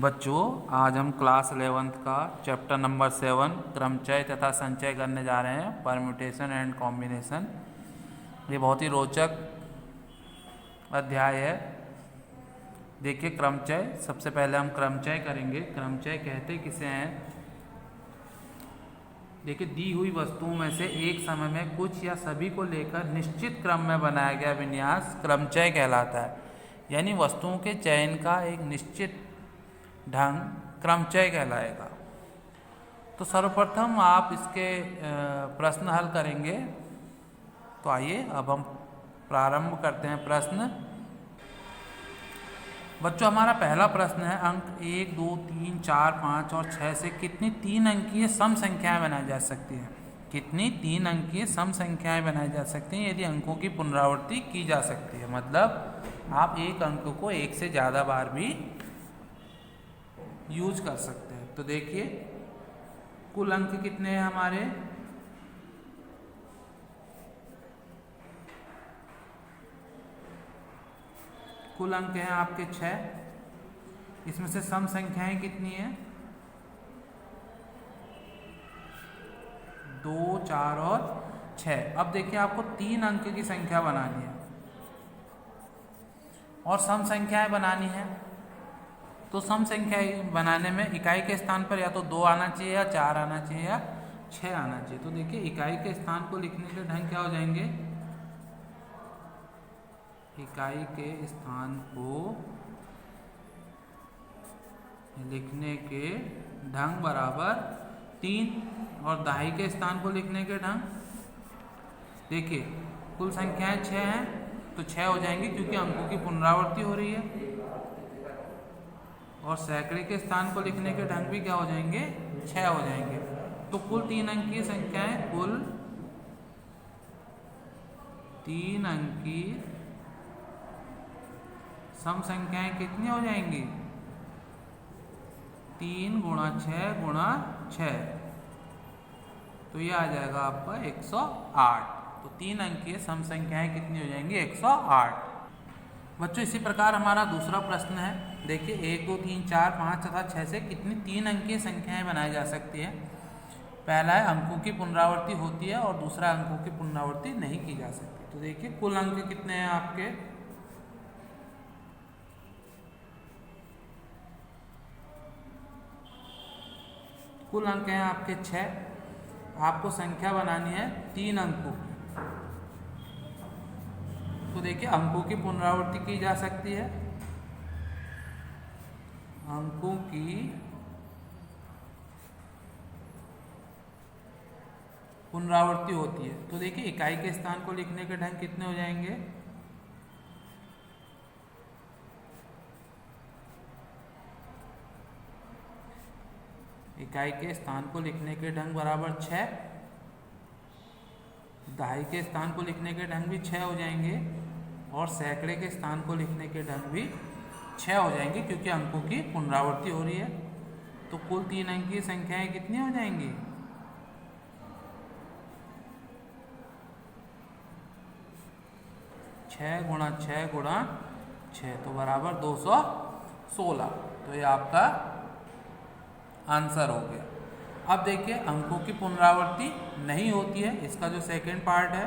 बच्चों, आज हम क्लास 11th का चैप्टर नंबर 7 क्रमचय तथा संचय करने जा रहे हैं, परम्यूटेशन एंड कॉम्बिनेशन। ये बहुत ही रोचक अध्याय है। देखिए, क्रमचय, सबसे पहले हम क्रमचय करेंगे। क्रमचय कहते किसे हैं? देखिए, दी हुई वस्तुओं में से एक समय में कुछ या सभी को लेकर निश्चित क्रम में बनाया गया विन्यास क्रमचय कहलाता है। यानी वस्तुओं के चयन का एक निश्चित ढंग क्रमचय कहलाएगा। तो सर्वप्रथम आप इसके प्रश्न हल करेंगे। तो आइए अब हम प्रारंभ करते हैं प्रश्न। बच्चों, हमारा पहला प्रश्न है, अंक 1, 2, 3, 4, 5 और 6 से कितनी 3 अंकीय सम संख्याएं बनाई जा सकती हैं? कितनी 3 अंकीय सम संख्याएं बनाई जा सकती हैं यदि अंकों की पुनरावृत्ति की जा सकती है? मतलब आप एक अंक को एक से ज़्यादा बार भी यूज कर सकते हैं। तो देखिए, कुल अंक कितने हैं हमारे? कुल अंक हैं आपके 6। इसमें से सम संख्याएं कितनी हैं? 2, 4 और 6। अब देखिए, आपको 3 अंक की संख्या बनानी है और सम संख्याएं बनानी है। तो सम संख्या बनाने में इकाई के स्थान पर या तो 2 आना चाहिए या 4 आना चाहिए या 6 आना चाहिए। तो देखिए, इकाई के स्थान को लिखने के ढंग क्या हो जाएंगे? इकाई के स्थान को लिखने के ढंग बराबर 3 और दहाई के स्थान को लिखने के ढंग, देखिए कुल संख्याएं 6 हैं तो 6 हो जाएंगी क्योंकि अंकों की पुनरावृत्ति हो रही है। और सैकड़े के स्थान को लिखने के ढंग भी क्या हो जाएंगे? 6 हो जाएंगे। तो कुल 3 अंकीय संख्याएं, कुल 3 अंकीय सम संख्याएं कितनी हो जाएंगी? 3 गुणा 6 गुणा 6, तो ये आ जाएगा आपका 108। तो 3 अंकीय सम संख्याएं कितनी हो जाएंगी? 108। बच्चों, इसी प्रकार हमारा दूसरा प्रश्न है। देखिए, 1, 2, 3, 4, 5 तथा 6 से कितनी 3 अंकीय संख्याएं बनाई जा सकती है? पहला है अंकों की पुनरावृत्ति होती है और दूसरा अंकों की पुनरावृत्ति नहीं की जा सकती। तो देखिए, कुल अंक कितने हैं आपके? कुल अंक हैं आपके 6। आपको संख्या बनानी है 3 अंकों की। तो देखिए, अंकों की पुनरावृत्ति की जा सकती है। अंकों की पुनरावृत्ति होती है। तो देखिए, इकाई के स्थान को लिखने के ढंग कितने हो जाएंगे? इकाई के स्थान को लिखने के ढंग बराबर 6, दहाई के स्थान को लिखने के ढंग भी 6 हो जाएंगे और सैकड़े के स्थान को लिखने के ढंग भी 6 हो जाएंगे क्योंकि अंकों की पुनरावृत्ति हो रही है। तो कुल 3 अंकीय संख्याएं कितनी हो जाएंगी? 6 गुणा 6 गुणा 6, तो बराबर 216। तो ये आपका आंसर हो गया। अब देखिए, अंकों की पुनरावृत्ति नहीं होती है, इसका जो सेकंड पार्ट है,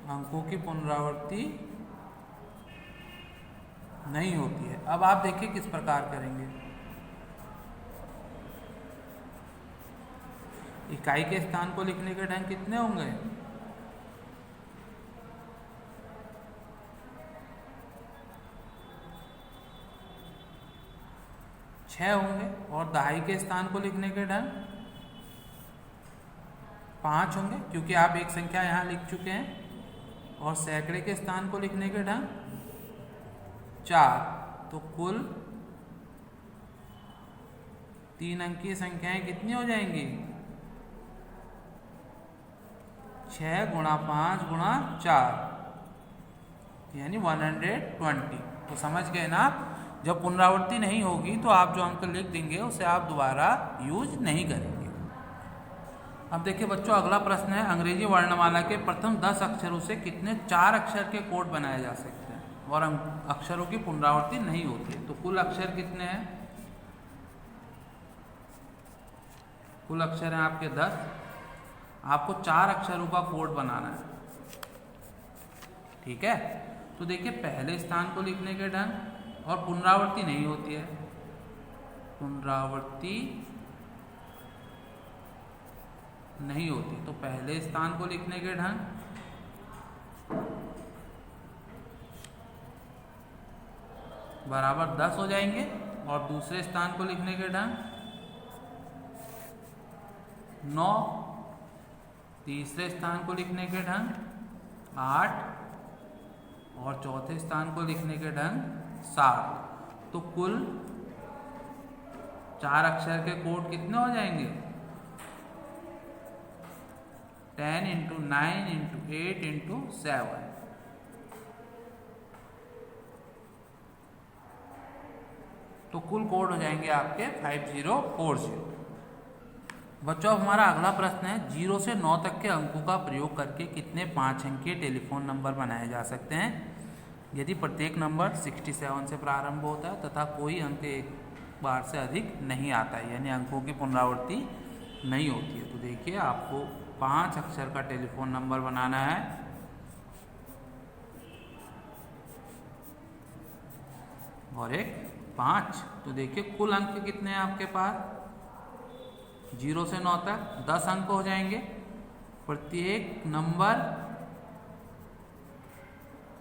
अंकों की पुनरावृत्ति नहीं होती है। अब आप देखिए किस प्रकार करेंगे। इकाई के स्थान को लिखने के ढंग कितने होंगे? 6 होंगे और दहाई के स्थान को लिखने के ढंग 5 होंगे क्योंकि आप एक संख्या यहाँ लिख चुके हैं। और सैकड़े के स्थान को लिखने के ढंग 4। तो कुल 3 अंकीय संख्याएं कितनी हो जाएंगी? 6 गुणा 5 गुणा 4, यानी 120। तो समझ गए ना आप? जब पुनरावृत्ति नहीं होगी तो आप जो अंक लिख देंगे उसे आप दोबारा यूज नहीं करेंगे। अब देखिए बच्चों, अगला प्रश्न है, अंग्रेजी वर्णमाला के प्रथम 10 अक्षरों से कितने 4 अक्षर के कोड बनाए जा सकते हैं और अक्षरों की पुनरावृत्ति नहीं होती है। तो कुल अक्षर कितने हैं? कुल अक्षर हैं आपके 10। आपको 4 अक्षरों का कोड बनाना है, ठीक है। तो देखिए पहले स्थान को लिखने के ढंग और पुनरावृत्ति नहीं होती है, पुनरावृत्ति नहीं होती, तो पहले स्थान को लिखने के ढंग, बराबर 10 हो जाएंगे, और दूसरे स्थान को लिखने के ढंग 9, तीसरे स्थान को लिखने के ढंग 8 और चौथे स्थान को लिखने के ढंग 7। तो कुल 4 अक्षर के कोड कितने हो जाएंगे? 10 × 9 × 8 × 7। तो कुल कोड हो जाएंगे आपके 5040। बच्चों अब हमारा अगला प्रश्न है, 0 से 9 तक के अंकों का प्रयोग करके कितने 5 अंकीय टेलीफोन नंबर बनाए जा सकते हैं यदि प्रत्येक नंबर 67 से प्रारंभ होता है तथा कोई अंक एक बार से अधिक नहीं आता है, यानी अंकों की पुनरावृत्ति नहीं होती है। तो देखिए आपको 5 अक्षर का टेलीफोन नंबर बनाना है, और एक 5। तो देखिए कुल अंक कितने हैं आपके पास? 0 से 9 तक 10 अंक हो जाएंगे, प्रत्येक नंबर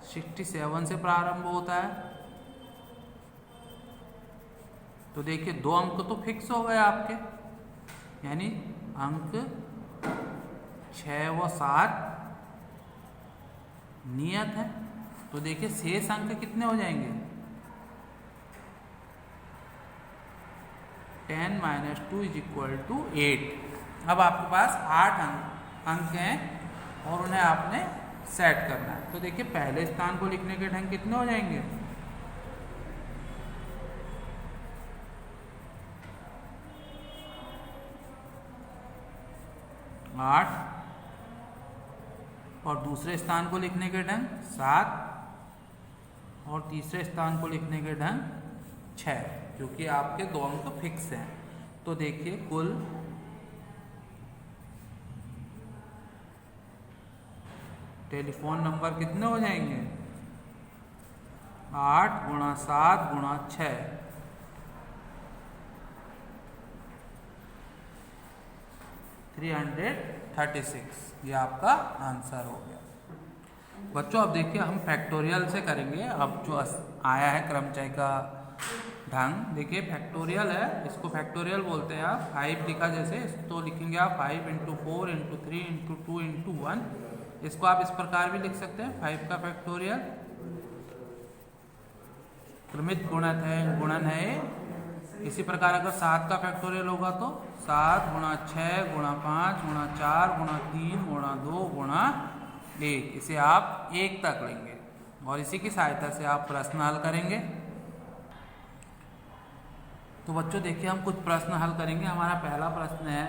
67 से प्रारंभ होता है। तो देखिए 2 अंक तो फिक्स हो गए आपके, यानी अंक 6 व 7 नियत है। तो देखिए शेष अंक कितने हो जाएंगे? 10 - 2 = 8। अब आपके पास 8 अंक हैं और उन्हें आपने सेट करना है। तो देखिए पहले स्थान को लिखने के ढंग कितने हो जाएंगे? 8 और दूसरे स्थान को लिखने के ढंग 7 और तीसरे स्थान को लिखने के ढंग 6, क्योंकि आपके 2 अंक फिक्स हैं। तो देखिए कुल टेलीफोन नंबर कितने हो जाएंगे? 8 × 7 × 6, 336। ये आपका आंसर हो गया। बच्चों अब देखिए हम फैक्टोरियल से करेंगे। अब जो आया है क्रमचय का ढंग, देखिए फैक्टोरियल है, इसको फैक्टोरियल बोलते हैं। आप 5 लिखा जैसे, तो लिखेंगे आप 5 × 4 × 3 × 2 × 1। इसको आप इस प्रकार भी लिख सकते हैं, 5 का फैक्टोरियल। क्रमित गुणन है। इसी प्रकार अगर 7 का फैक्टोरियल होगा तो 7 × 6 × 5 × 4 × 3 × 2 × 1। इसे आप 1 तक लेंगे और इसी की सहायता से आप प्रश्न हल करेंगे। तो बच्चों देखिए हम कुछ प्रश्न हल करेंगे। हमारा पहला प्रश्न है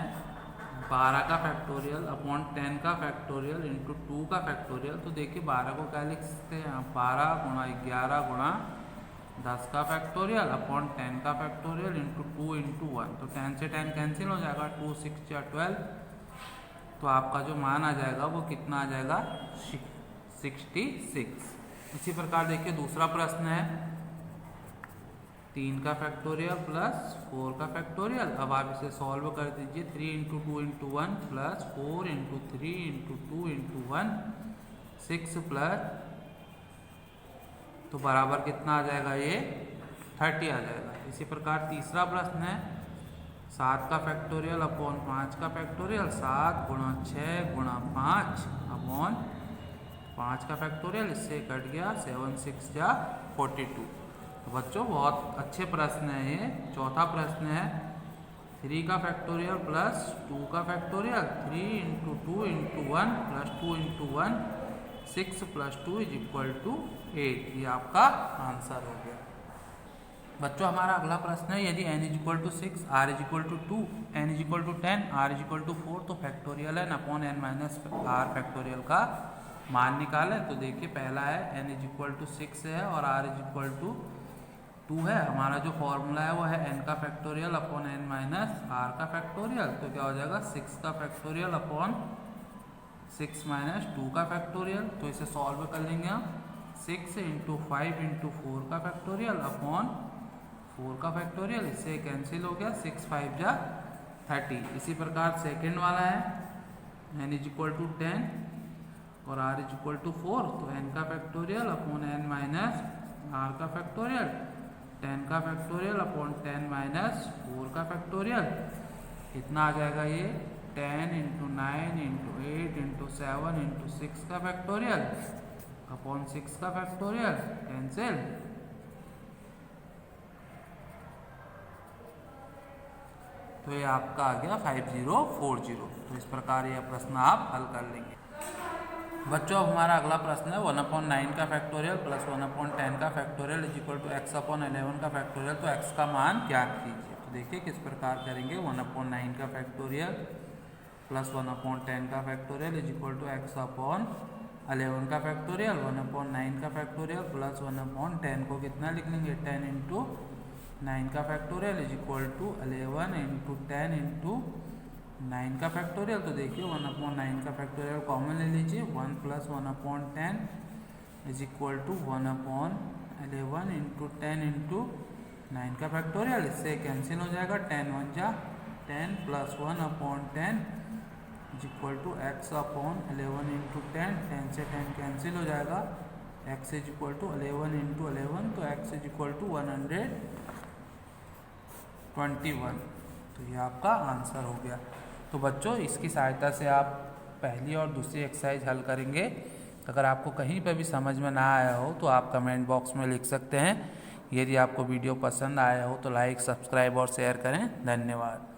12 का फैक्टोरियल अपॉन 10 का फैक्टोरियल इंटू 2 का फैक्टोरियल। तो देखिए 12 को क्या लिख सकते हैं? 12 × 11 × 10 का फैक्टोरियल अपॉन 10 का फैक्टोरियल इंटू 2 × 1। तो 10 से 10 कैंसिल हो जाएगा, 2 × 6 = 12। तो आपका जो मान आ जाएगा वो कितना आ जाएगा? 66। इसी प्रकार देखिए दूसरा प्रश्न है 3 का फैक्टोरियल प्लस 4 का फैक्टोरियल। अब आप इसे सॉल्व कर दीजिए। 3 × 2 × 1 प्लस 4 × 3 × 2 × 1 6 प्लस, तो बराबर कितना आ जाएगा? ये 30 आ जाएगा। इसी प्रकार तीसरा प्रश्न है 7 का फैक्टोरियल अपॉन 5 का फैक्टोरियल। 7 × 6 × 5 अपॉन 5 का फैक्टोरियल, इससे कट गया 7 × 6 = 42। तो बच्चों बहुत अच्छे प्रश्न है ये। चौथा प्रश्न है 3 का फैक्टोरियल प्लस 2 का फैक्टोरियल। 3 × 2 × 1 plus 2 × 1 6 plus 2 = 8। ये आपका आंसर हो गया। बच्चों हमारा अगला प्रश्न है, यदि n = 6, r = 2, n = 10, r = 4 तो factorial n upon n minus r factorial का मान निकालें। तो देखिए पहला है n = 6 है और r = 2 है। हमारा जो फॉर्मूला है वो है n का factorial upon n minus r का फैक्टोरियल। तो क्या हो जाएगा 6 का फैक्टोरियल अपॉन 6 माइनस 2 का फैक्टोरियल। तो इसे सॉल्व कर लेंगे हम। 6 × 5 × 4 का फैक्टोरियल अपॉन 4 का फैक्टोरियल, इससे कैंसिल हो गया, 6 5 जा 30। इसी प्रकार सेकेंड वाला है n = 10 और r = 4, तो n का factorial upon n minus r का फैक्टोरियल, 10 का फैक्टोरियल अपॉन 10 माइनस 4 का फैक्टोरियल। कितना आ जाएगा ये 10 × 9 × 8 × 7 × 6 का फैक्टोरियल अपॉन 6 का फैक्टोरियल, कैंसिल। तो ये आपका आ गया 5040। तो इस प्रकार यह प्रश्न आप हल कर लेंगे। बच्चों अब हमारा अगला प्रश्न है 1/9 का फैक्टोरियल प्लस 1/10 का फैक्टोरियल = x/11 का फैक्टोरियल। तो x का मान ज्ञात कीजिए। तो देखिए किस प्रकार करेंगे। 1/9 का फैक्टोरियल प्लस 1/10 का फैक्टोरियल = x/11 का फैक्टोरियल। 1/9 का फैक्टोरियल प्लस 1/10 को कितना लिख लेंगे 10 × 9 का फैक्टोरियल = 11 × 10 × 9 का फैक्टोरियल। तो देखिए 1/9 का फैक्टोरियल कॉमन ले लीजिए। 1 + 1/10 = 1/11 × 10 × 9 का फैक्टोरियल, इससे कैंसिल हो जाएगा। 10 1 जा 10 प्लस 1/10 = x/11 × 10, 10 से 10 कैंसिल हो जाएगा। x = 11 × 11, तो x = 121। तो ये आपका आंसर हो गया। तो बच्चों इसकी सहायता से आप पहली और दूसरी एक्सरसाइज हल करेंगे। अगर आपको कहीं पर भी समझ में ना आया हो तो आप कमेंट बॉक्स में लिख सकते हैं। यदि आपको वीडियो पसंद आया हो तो लाइक, सब्सक्राइब और शेयर करें। धन्यवाद।